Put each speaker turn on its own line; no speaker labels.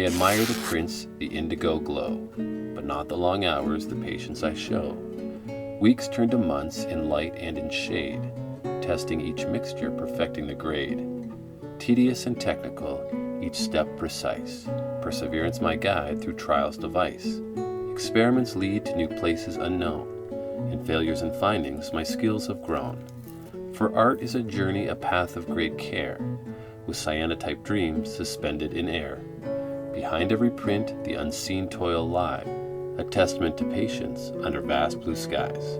may admire the prints, the indigo glow, but not the long hours, the patience I show. Weeks turn to months in light and in shade, testing each mixture, perfecting the grade. Tedious and technical, each step precise. Perseverance my guide through trials device. Experiments lead to new places unknown. In failures and findings, my skills have grown. For art is a journey, a path of great care, with cyanotype dreams suspended in air. Behind every print, the unseen toil lie, a testament to patience under vast blue skies.